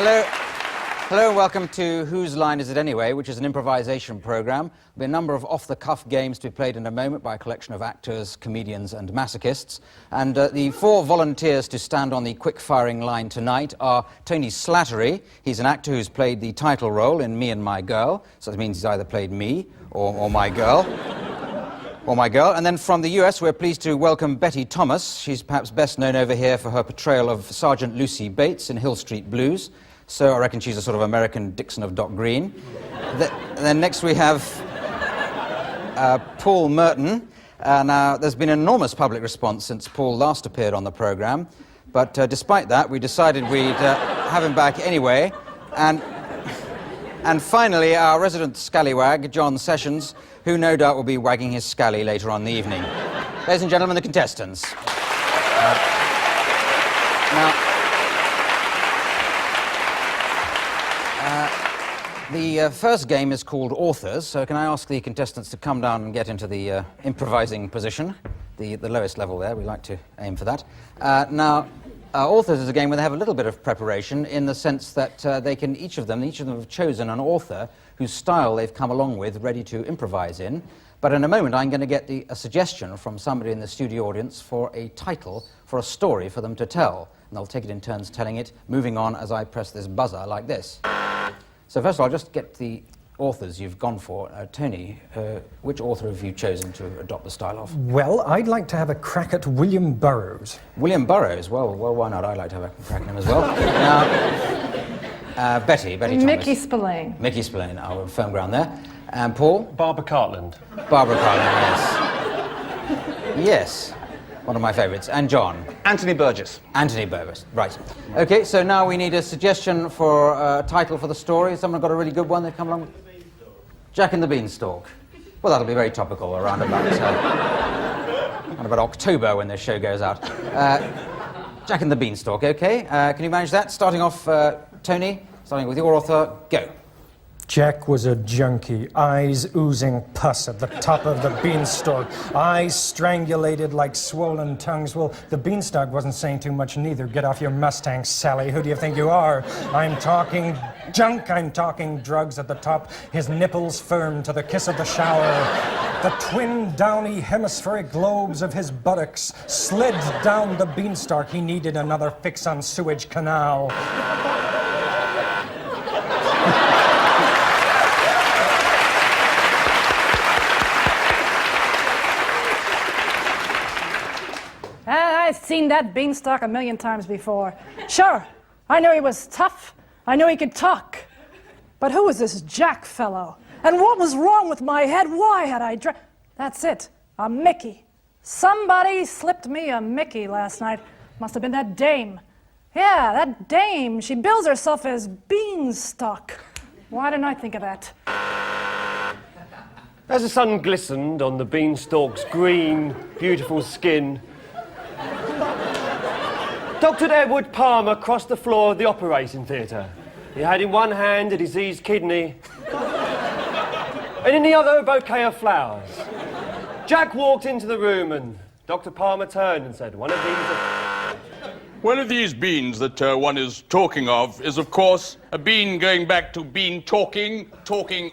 Hello. Hello and welcome to Whose Line Is It Anyway, which is an improvisation programme. There'll be a number of off-the-cuff games to be played in a moment by a collection of actors, comedians and masochists. And the four volunteers to stand on the quick-firing line tonight are Tony Slattery. He's an actor who's played the title role in Me and My Girl, so that means he's either played me or my girl. Or my girl. And then from the US, we're pleased to welcome Betty Thomas. She's perhaps best known over here for her portrayal of Sergeant Lucy Bates in Hill Street Blues. So I reckon she's a sort of American Dixon of Dock Green. Then next we have Paul Merton. Now, there's been enormous public response since Paul last appeared on the programme. But despite that, we decided we'd have him back anyway. And finally, our resident scallywag, John Sessions, who no doubt will be wagging his scally later on in the evening. Ladies and gentlemen, the contestants. The first game is called Authors, so can I ask the contestants to come down and get into the improvising position, the lowest level there, we like to aim for that. Authors is a game where they have a little bit of preparation in the sense that each of them have chosen an author whose style they've come along with, ready to improvise in. But in a moment, I'm going to get a suggestion from somebody in the studio audience for a title for a story for them to tell. And they'll take it in turns telling it, moving on as I press this buzzer like this. So first of all, I'll just get the authors you've gone for. Tony, which author have you chosen to adopt the style of? Well, I'd like to have a crack at William Burroughs. William Burroughs? Well, why not? I'd like to have a crack at him as well. Now, Betty Thomas. Mickey Spillane. Mickey Spillane, our firm ground there. And Paul? Barbara Cartland. Barbara Cartland, yes. Yes, one of my favourites. And John? Anthony Burgess. Anthony Burgess, right. OK, so now we need a suggestion for a title for the story. Someone got a really good one they've come along with? Jack and the Beanstalk. Well, that'll be very topical around about October when this show goes out. Jack and the Beanstalk, OK. Can you manage that? Starting off, Tony, starting with your author, go. Jack was a junkie, eyes oozing pus at the top of the beanstalk, eyes strangulated like swollen tongues. Well, the beanstalk wasn't saying too much neither. Get off your Mustang, Sally. Who do you think you are? I'm talking junk, I'm talking drugs at the top. His nipples firm to the kiss of the shower. The twin downy hemispheric globes of his buttocks slid down the beanstalk. He needed another fix on sewage canal. I've seen that beanstalk a million times before. Sure, I knew he was tough. I knew he could talk. But who was this Jack fellow? And what was wrong with my head? Why had I That's it, a Mickey. Somebody slipped me a Mickey last night. Must have been that dame. Yeah, that dame. She bills herself as Beanstalk. Why didn't I think of that? As the sun glistened on the beanstalk's green, beautiful skin, Dr. Edward Palmer crossed the floor of the operating theatre. He had in one hand a diseased kidney, and in the other a bouquet of flowers. Jack walked into the room, and Dr. Palmer turned and said, One of these beans that one is talking of is, of course, a bean going back to bean talking,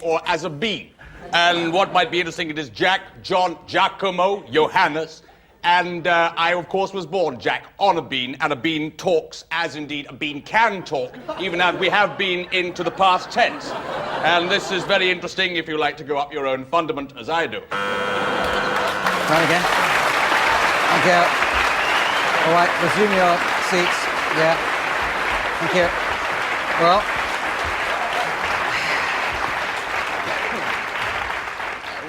or as a bean. And what might be interesting, it is Jack, John, Giacomo, Johannes, and I, of course, was born, Jack, on a bean, and a bean talks, as indeed a bean can talk, even as we have been into the past tense. And this is very interesting if you like to go up your own fundament, as I do. Right again. Thank you. All right, resume your seats. Yeah. Thank you.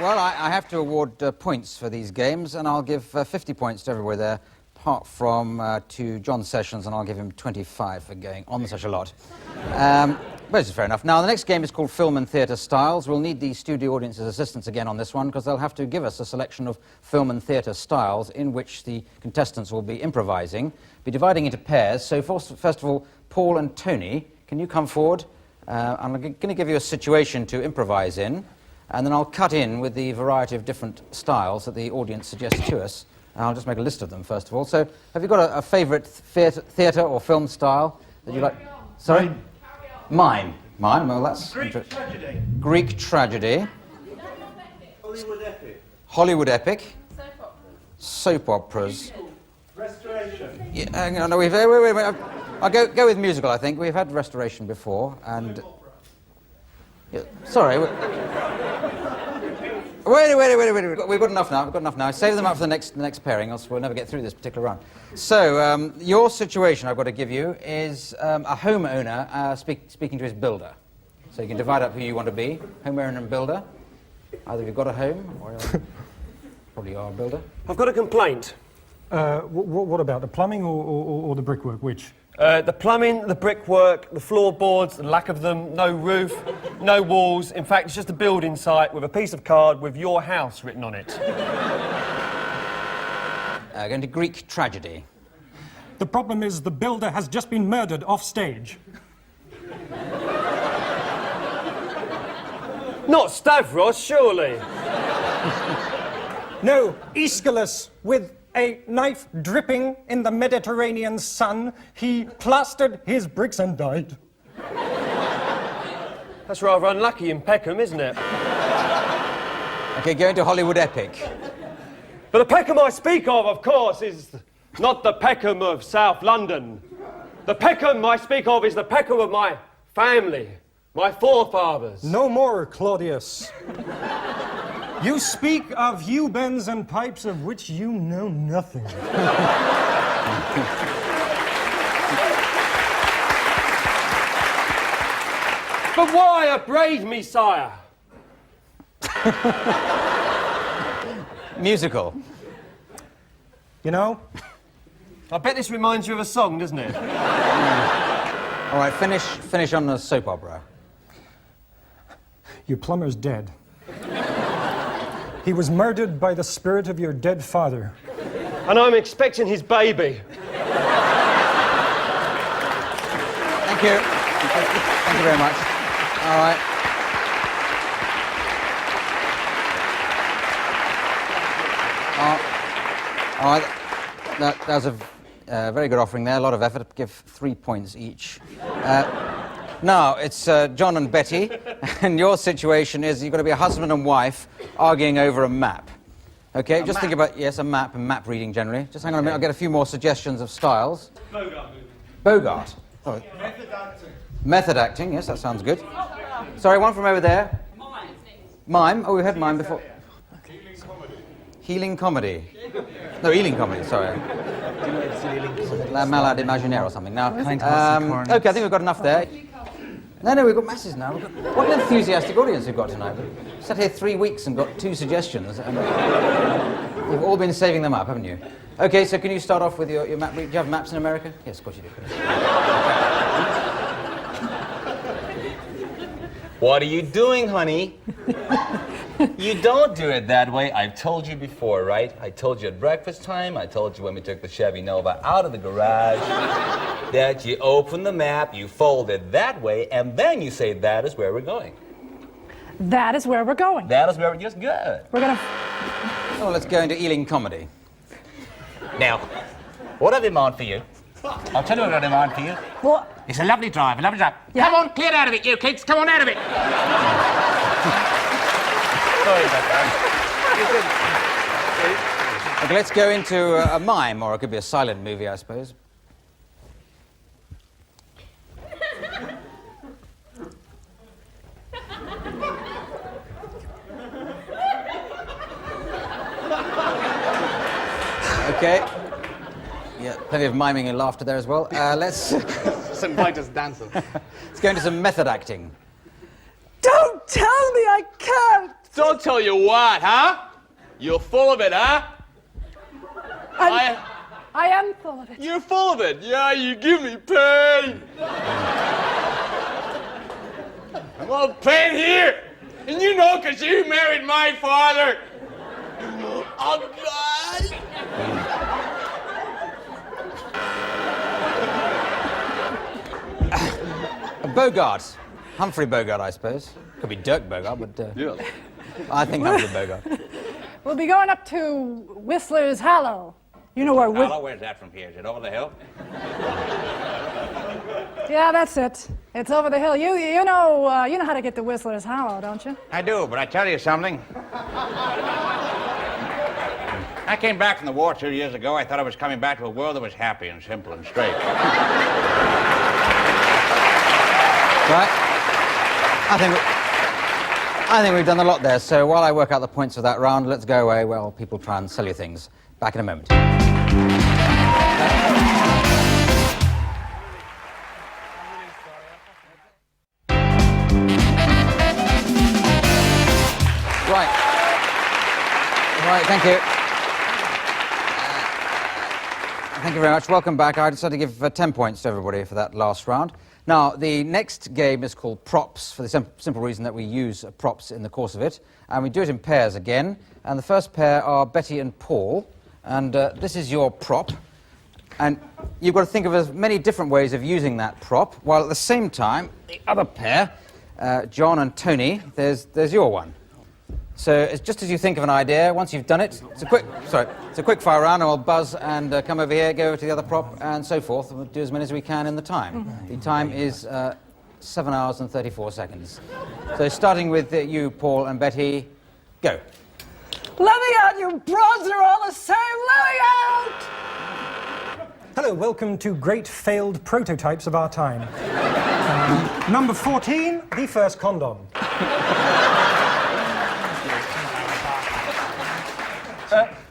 Well, I have to award points for these games, and I'll give 50 points to everywhere there, apart from to John Sessions, and I'll give him 25 for going on such a lot. But this is fair enough. Now, the next game is called Film and Theatre Styles. We'll need the studio audience's assistance again on this one, because they'll have to give us a selection of film and theatre styles in which the contestants will be improvising, be dividing into pairs. So first of all, Paul and Tony, can you come forward? I'm going to give you a situation to improvise in, and then I'll cut in with the variety of different styles that the audience suggests to us. I'll just make a list of them, first of all. So, have you got a favourite theatre or film style that you like? Sorry? Mime. Mime, well, that's... Greek tragedy. Greek tragedy. Hollywood epic. Hollywood epic. Soap operas. Restoration. Yeah, hang on, no, wait. I'll go with musical, I think. We've had restoration before, and... Yeah, sorry. Wait. We've got enough now. Save them up for the next pairing, else we'll never get through this particular round. So, your situation I've got to give you is a homeowner speaking to his builder. So you can divide up who you want to be, homeowner and builder. Either you've got a home, or probably you are a builder. I've got a complaint. What about the plumbing or the brickwork? Which? The plumbing, the brickwork, the floorboards, the lack of them, no roof, no walls. In fact, it's just a building site with a piece of card with your house written on it. Going to Greek tragedy. The problem is the builder has just been murdered off stage. Not Stavros, surely. No, Aeschylus, with a knife dripping in the Mediterranean sun, he plastered his bricks and died. That's rather unlucky in Peckham, isn't it? Okay, going to Hollywood epic. But the Peckham I speak of course, is not the Peckham of South London. The Peckham I speak of is the Peckham of my family, my forefathers. No more, Claudius. You speak of Hubens and pipes of which you know nothing. But why upbraid me, sire? Musical. You know? I bet this reminds you of a song, doesn't it? All right, finish on the soap opera. Your plumber's dead. He was murdered by the spirit of your dead father. And I'm expecting his baby. Thank you. Thank you very much. All right. All right. That was a very good offering there. A lot of effort. Give 3 points each. Now, it's John and Betty, and your situation is you've got to be a husband and wife arguing over a map. Okay, just think about, yes, a map and map reading generally. Just hang on a minute, I'll get a few more suggestions of styles. Bogart movie. Bogart. Oh. Method acting. Method acting, yes, that sounds good. Sorry, one from over there. Mime. Oh, we had mime before. Healing comedy. Healing comedy. No, Ealing comedy, sorry. La Malade Imaginaire or something. Now, okay, I think we've got enough there. No, we've got masses now. What an enthusiastic audience we've got tonight. We've sat here 3 weeks and got 2 suggestions. And you've all been saving them up, haven't you? Okay, so can you start off with your map? Do you have maps in America? Yes, of course you do. What are you doing, honey? You don't do it that way. I've told you before, right? I told you at breakfast time, I told you when we took the Chevy Nova out of the garage, that you open the map, you fold it that way, and then you say, that is where we're going. That is where we're going. That is where we're just good. We're gonna... Oh, let's go into Ealing comedy. Now, what I demand for you, I'll tell you what I demand for you. What? It's a lovely drive, Yeah. Come on, clear out of it, you kids, come on out of it. Sorry about that. Okay, let's go into a mime, or it could be a silent movie, I suppose. Okay. Yeah, plenty of miming and laughter there as well. Let's Some fighters dancing. let's go into some method acting. Don't tell me I can't! Don't tell you what, huh? You're full of it, huh? I am full of it. You're full of it. Yeah, you give me pain. I want pain here. And you know, 'cause you married my father. I'll die. Bogart. Humphrey Bogart, I suppose. Could be Dirk Bogart, but Yeah. I think Humphrey Bogart. We'll be going up to Whistler's Hollow. You know where Hello, where's that from here? Is it over the hill? Yeah, that's it. It's over the hill. You know how to get to Whistler's Hollow, don't you? I do, but I tell you something. I came back from the war 2 years ago. I thought I was coming back to a world that was happy and simple and straight. Right. I think we've done a lot there, so while I work out the points of that round, let's go away while people try and sell you things. Back in a moment. Right, thank you. Thank you very much. Welcome back. I decided to give 10 points to everybody for that last round. Now, the next game is called Props, for the simple reason that we use props in the course of it. And we do it in pairs again. And the first pair are Betty and Paul. And this is your prop. And you've got to think of as many different ways of using that prop, while at the same time, the other pair, John and Tony, there's your one. So it's just as you think of an idea, once you've done it, it's a quick fire round, and we'll buzz and come over here, go over to the other prop, and so forth. We'll do as many as we can in the time. The time is 7 hours and 34 seconds. So starting with you, Paul and Betty, go. Let me out, you broads are all the same. Let me out! Hello, welcome to great failed prototypes of our time. Number 14, the first condom.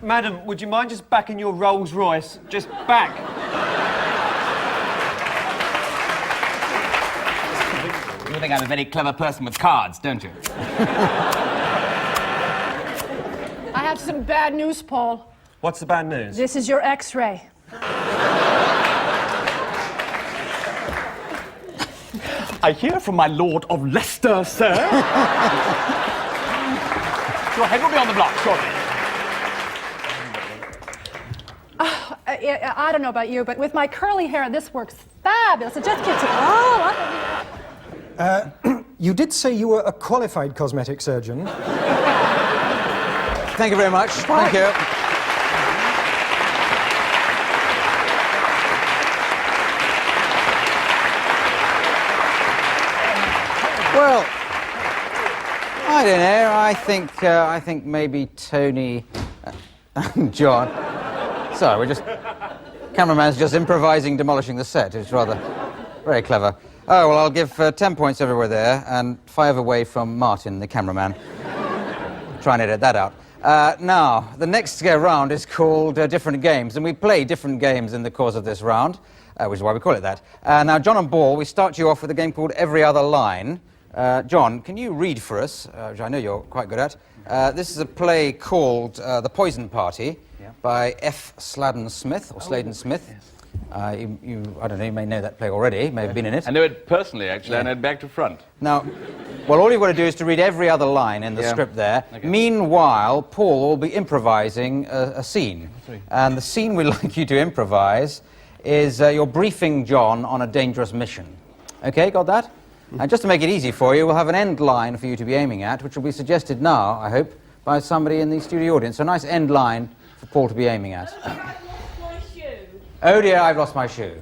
Madam, would you mind just backing your Rolls Royce? Just back. You think I'm a very clever person with cards, don't you? I have some bad news, Paul. What's the bad news? This is your X-ray. I hear from my Lord of Leicester, sir. Your head will be on the block shortly. I don't know about you, but with my curly hair, this works fabulous. It just gets it all up. You did say you were a qualified cosmetic surgeon. Thank you very much. Thank you. Well, I don't know. I think maybe Tony and John. Sorry, cameraman's just improvising, demolishing the set. It's rather very clever. Oh, well, I'll give 10 points everywhere there and 5 away from Martin, the cameraman. Try and edit that out. Now, the next round is called Different Games, and we play different games in the course of this round, which is why we call it that. Now, John and Ball, we start you off with a game called Every Other Line. John, can you read for us, which I know you're quite good at? This is a play called The Poison Party by F. Sladen Smith, or Sladen Smith. Yes. I don't know, you may know that play already, may have been in it. I know it personally, actually, I know it back to front. Now, well, all you've got to do is to read every other line in the script there. Okay. Meanwhile, Paul will be improvising a scene. And the scene we'd like you to improvise is you're briefing John on a dangerous mission. Okay, got that? And just to make it easy for you, we'll have an end line for you to be aiming at, which will be suggested now, I hope, by somebody in the studio audience. So a nice end line for Paul to be aiming at. My shoe. Oh dear, I've lost my shoe.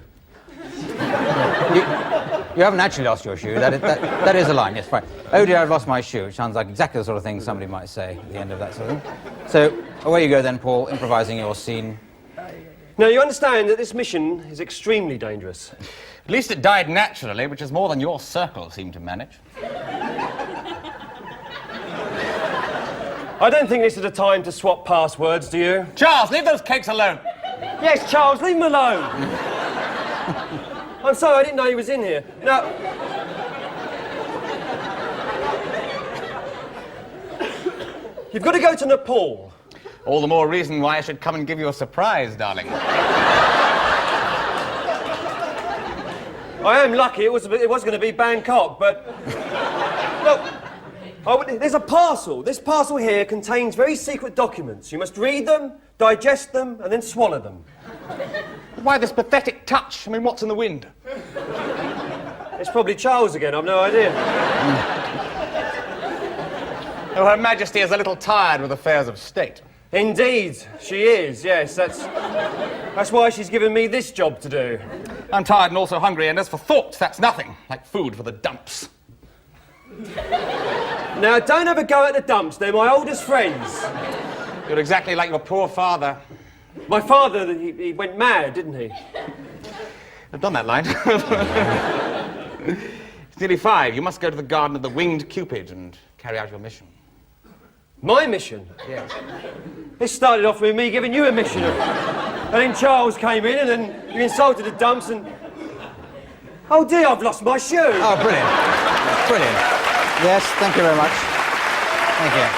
You haven't actually lost your shoe. That is a line, yes, fine. Oh dear, I've lost my shoe. It sounds like exactly the sort of thing somebody might say at the end of that sort of thing. So away you go then, Paul, improvising your scene. Now, you understand that this mission is extremely dangerous. At least it died naturally, which is more than your circle seemed to manage. I don't think this is a time to swap passwords, do you? Charles, leave those cakes alone. Yes, Charles, leave him alone. I'm sorry, I didn't know he was in here. Now... You've got to go to Nepal. All the more reason why I should come and give you a surprise, darling. I am lucky it was going to be Bangkok, but... Look, there's a parcel. This parcel here contains very secret documents. You must read them, digest them, and then swallow them. Why this pathetic touch? I mean, what's in the wind? It's probably Charles again, I've no idea. Oh, Her Majesty is a little tired with affairs of state. Indeed, she is, yes. That's why she's given me this job to do. I'm tired and also hungry, and as for thoughts, that's nothing. Like food for the dumps. Now, don't have a go at the dumps. They're my oldest friends. You're exactly like your poor father. My father, he went mad, didn't he? I've done that line. It's nearly 5. You must go to the garden of the winged Cupid and carry out your mission. My mission? Yes. This started off with me giving you a mission. And then Charles came in, and then you insulted the dumps, and... Oh dear, I've lost my shoe. Oh, brilliant. Brilliant. Yes, thank you very much. Thank you.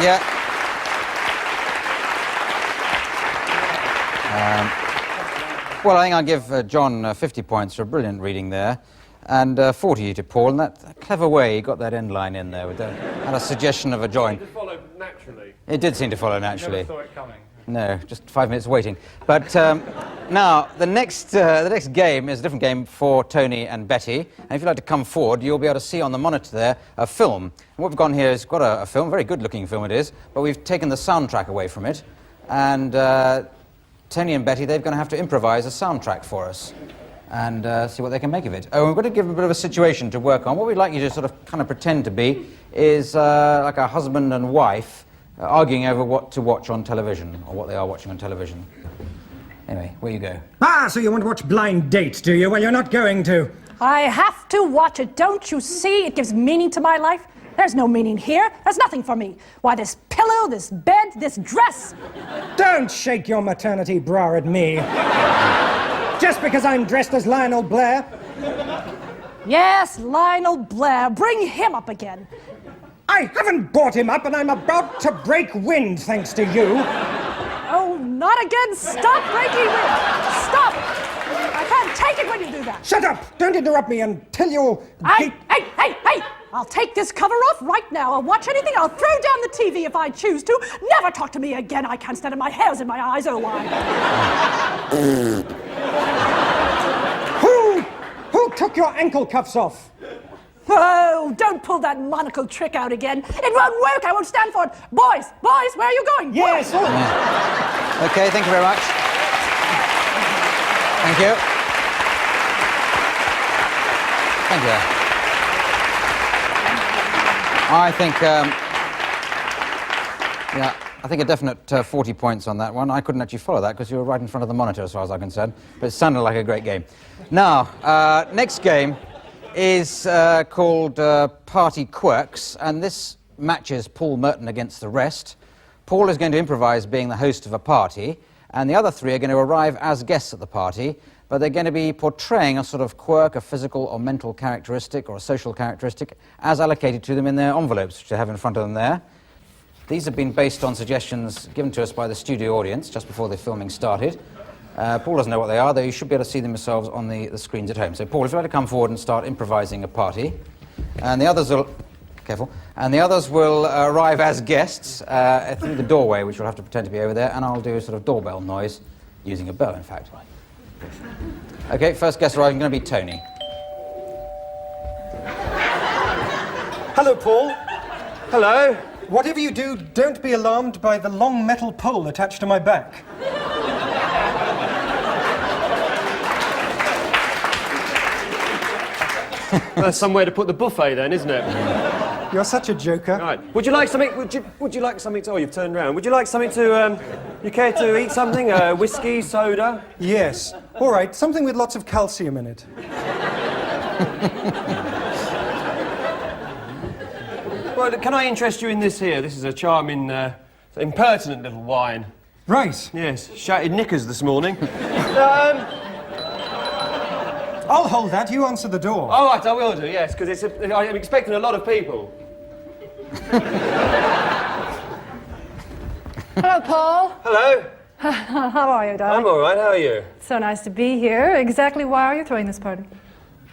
Yeah. Well, I think I'll give John 50 points for a brilliant reading there, and 40 to Paul. And that clever way he got that end line in there with that, had a suggestion of a join. It followed naturally. It did seem to follow naturally. Never saw it coming. No, just 5 minutes waiting. But now, the next game is a different game for Tony and Betty. And if you'd like to come forward, you'll be able to see on the monitor there a film. And what we've got here is got a film, very good-looking film it is, but we've taken the soundtrack away from it. And Tony and Betty, they're going to have to improvise a soundtrack for us and see what they can make of it. Oh, we're going to give a bit of a situation to work on. What we'd like you to sort of kind of pretend to be is like a husband and wife arguing over what to watch on television, or what they are watching on television. Anyway, where you go. Ah, so you want to watch Blind Date, do you? Well, you're not going to. I have to watch it. Don't you see? It gives meaning to my life. There's no meaning here. There's nothing for me. Why, this pillow, this bed, this dress. Don't shake your maternity bra at me. Just because I'm dressed as Lionel Blair. Yes, Lionel Blair. Bring him up again. I haven't brought him up, and I'm about to break wind, thanks to you. Oh, not again. Stop breaking wind. Stop. I can't take it when you do that. Shut up! Don't interrupt me until you... Hey! I'll take this cover off right now. I'll watch anything. I'll throw down the TV if I choose to. Never talk to me again. I can't stand it. My hair's in my eyes. Oh, why? Who took your ankle cuffs off? Oh, don't pull that monocle trick out again. It won't work. I won't stand for it. Boys, where are you going? Yes. Boys. Yeah. Okay, thank you very much. Thank you. Thank you. I think a definite 40 points on that one. I couldn't actually follow that because you were right in front of the monitor as far as I'm concerned, but it sounded like a great game. Now, next game is called Party Quirks, and this matches Paul Merton against the rest. Paul is going to improvise being the host of a party, and the other three are going to arrive as guests at the party, but they're going to be portraying a sort of quirk, a physical or mental characteristic or a social characteristic as allocated to them in their envelopes, which they have in front of them there. These have been based on suggestions given to us by the studio audience just before the filming started. Paul doesn't know what they are, though you should be able to see them yourselves on the screens at home. So, Paul, if you'd like to come forward and start improvising a party, and the others will... Careful. And the others will arrive as guests through the doorway, which will have to pretend to be over there, and I'll do a sort of doorbell noise, using a bell, in fact. Okay, first guest arriving is going to be Tony. Hello, Paul. Hello. Whatever you do, don't be alarmed by the long metal pole attached to my back. That's somewhere to put the buffet then, isn't it? You're such a joker. Right. Would you like something? Would you like something to? Oh, you've turned round. Would you like something to? You care to eat something? Whiskey, soda? Yes. All right, something with lots of calcium in it. Well, can I interest you in this here? This is a charming, impertinent little wine. Right. Yes, shouted knickers this morning. I'll hold that. You answer the door. All right, I will do. Yes, because I'm expecting a lot of people. Hello, Paul. Hello. How are you, darling? I'm all right. How are you? So nice to be here. Exactly why are you throwing this party?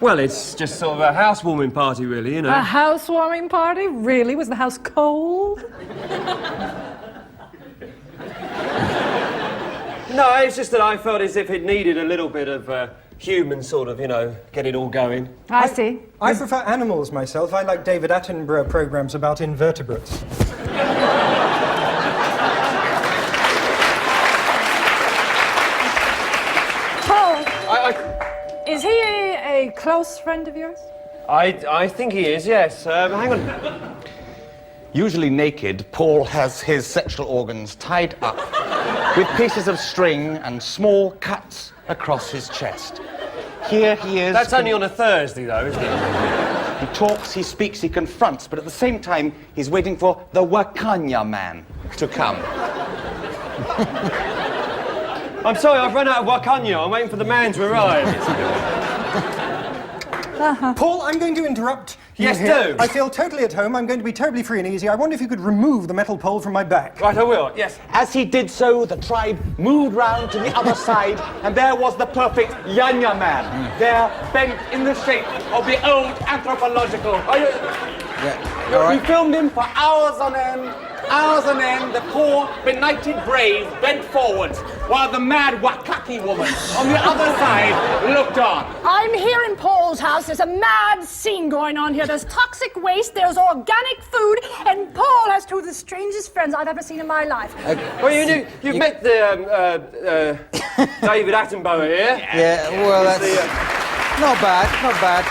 Well, it's just sort of a housewarming party, really, you know. A housewarming party? Really? Was the house cold? No, it's just that I felt as if it needed a little bit of human sort of, get it all going. I see. I prefer animals myself. I like David Attenborough programs about invertebrates. Is he a close friend of yours? I think he is, yes. Hang on. Usually naked, Paul has his sexual organs tied up with pieces of string and small cuts across his chest. Here he is. That's only on a Thursday, though, isn't it? He talks, he speaks, he confronts, but at the same time, he's waiting for the Wakanya man to come. I'm sorry, I've run out of Wakanya. I'm waiting for the man to arrive. Paul, I'm going to interrupt you Yes, here. do. I feel totally at home. I'm going to be totally free and easy. I wonder if you could remove the metal pole from my back. Right, I will, yes. As he did so, the tribe moved round to the other side, and there was the perfect Yanya man, there bent in the shape of the old anthropological. Yeah. All We right. filmed him for hours on end. The poor, benighted brave bent forwards, while the mad Wakaki woman on the other side looked on. I'm here in Paul's house. There's a mad scene going on here. There's toxic waste, there's organic food, and Paul has two of the strangest friends I've ever seen in my life. Well, you met the, David Attenborough here. Yeah, well, that's not bad, not bad.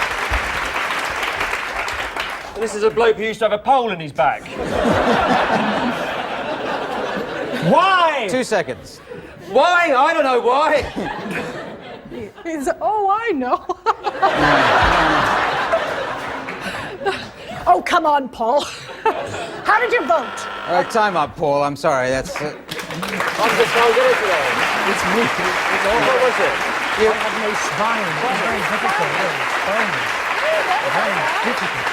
This is a bloke who used to have a pole in his back. Why? 2 seconds. Why? I don't know why. Oh, I know. Oh, come on, Paul. How did you vote? Time up, Paul. I'm sorry. That's. I'm just trying to get it today. It's weak. What was it? I have no spine. It's very difficult. Very difficult.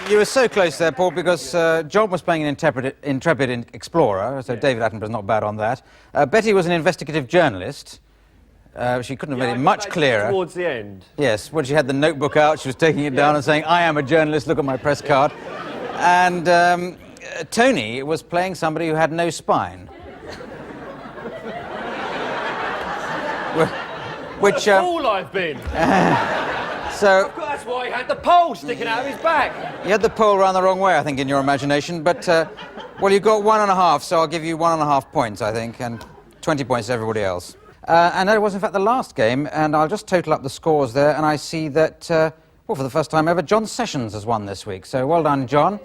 You were so close there, Paul, because John was playing an intrepid explorer, so David Attenborough's not bad on that. Betty was an investigative journalist. She couldn't have made it much clearer. Towards the end. Yes, when she had the notebook out, she was taking it down and saying, "I am a journalist, look at my press card." And Tony was playing somebody who had no spine. Which... Fool I've been. So... That's why he had the pole sticking out of his back. You had the pole round the wrong way, I think, in your imagination, but, well, you got 1.5, so I'll give you 1.5 points, I think, and 20 points to everybody else. And that was, in fact, the last game, and I'll just total up the scores there, and I see that, well, for the first time ever, John Sessions has won this week, so well done, John.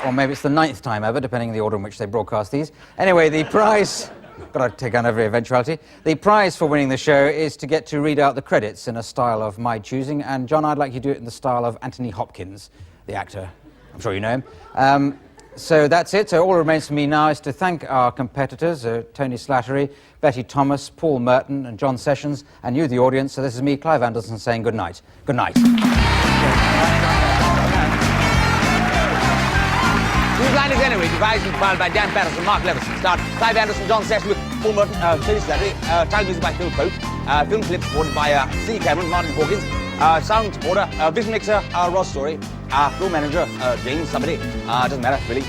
Or maybe it's the 9th time ever, depending on the order in which they broadcast these. Anyway, the prize... Got to take on every eventuality. The prize for winning the show is to get to read out the credits in a style of my choosing. And, John, I'd like you to do it in the style of Anthony Hopkins, the actor. I'm sure you know him. So that's it. So all that remains for me now is to thank our competitors, Tony Slattery, Betty Thomas, Paul Merton, and John Sessions, and you, the audience. So this is me, Clive Anderson, saying good night. Good night. Two Blinders Anyway, devised and compiled by Dan Patterson, Mark Leveson. Starred Clive Anderson, John Sessions with Paul Merton, Tony Slattery, title music by Phil Pope, film clips supported by C. Cameron, Martin Hawkins, sound supporter, vision mixer, Ross Story, floor manager, James, somebody, doesn't matter, really.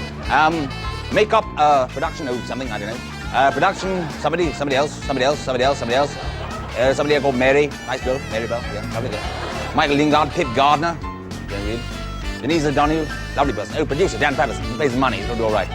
Makeup, production, something, I don't know. Production, somebody else. Somebody here called Mary, nice girl, Mary Bell, yeah, lovely girl. Michael Lingard, Pip Gardner, Denise O'Donoghue, lovely person. Oh, producer Dan Patterson, he pays the money, he'll do all right.